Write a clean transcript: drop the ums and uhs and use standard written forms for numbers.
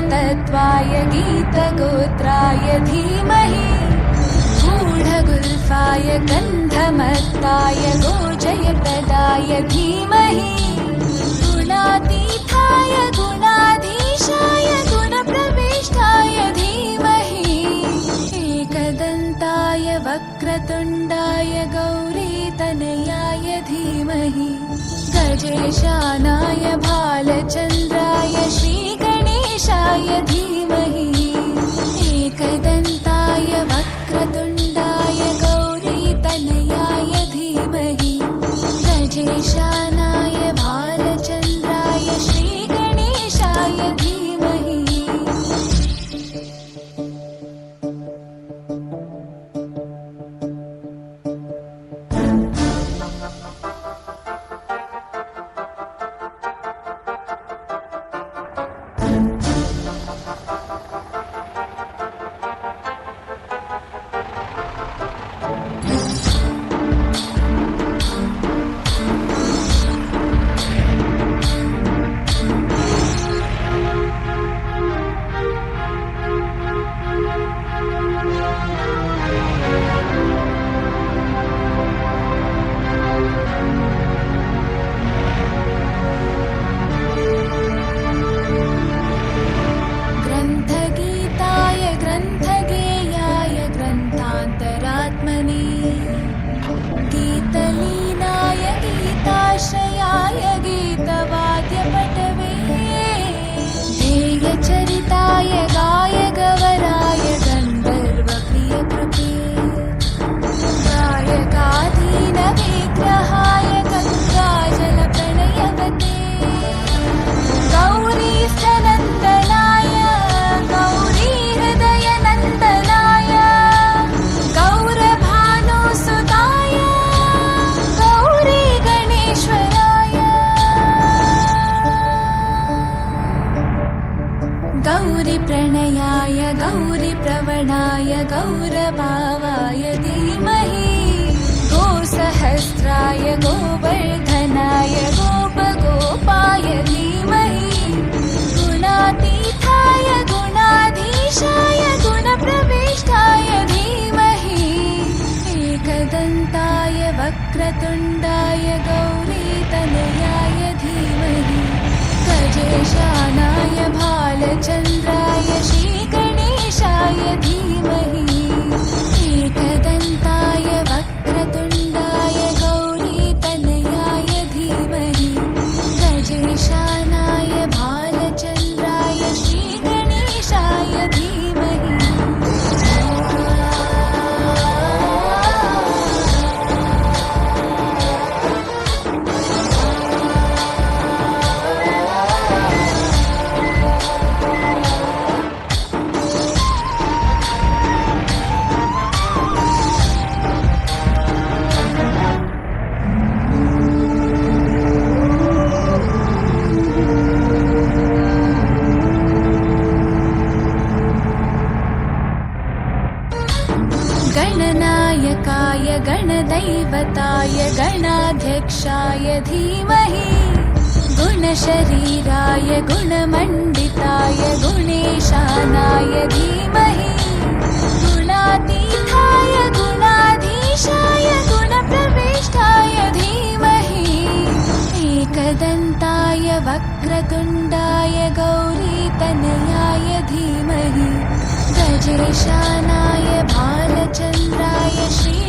तत्त्वाय गीतगोत्राय धीमहि गूढगुल्फाय गन्धमत्ताय गोजयप्रदाय धीमहि गुणातीताय गुणाधीशाय गुणप्रविष्टाय धीमहि एकदन्ताय वक्रतुण्डाय गौरीतनयाय धीमहि गजेशानाय भालचन्द्राय श्रीगणेशाय धीमहि एकदन्ताय वक्रतुण्डाय गौरीतनयाय धीमहि गजेशानाय भालचन्द्राय श्रीगणेशाय धीमहि। चरिताय गाय गवराय गन्धर्वप्रियकृते गायकाधीन विग्रहाय गङ्गाजलप्रणयवते गौरीस्थनन्दनाय गौरीहृदयनन्दनाय गौरभानुसुताय गौरी गणेश्वराय गौरीप्रणयाय गौरीप्रवणाय गौरभावाय धीमहि गोसहस्राय गोवर्धनाय गोपगोपाय धीमहि गुणातीताय गुणाधीशाय गुणप्रविष्टाय धीमहि एकदन्ताय वक्रतुण्डाय गौरीतनयाय धीमहि गजेशानाय भालचन्द्राय श्रीगणेशाय धीमहि एकदन्ताय वक्रतुण्डाय गौरीतनयाय धीमहि गजेशानाय भालचन्द्राय श्रीगणेशाय धीमहि। गणनायकाय गणदैवताय गणाध्यक्षाय धीमहि गुणशरीराय गुणमण्डिताय गुणेशानाय धीमहि गुणातीताय गुणाधीशाय गुणप्रविष्टाय धीमहि एकदन्ताय वक्रतुण्डाय गौरीतनयाय धीमहि गजेशानाय भालचन्द्राय श्री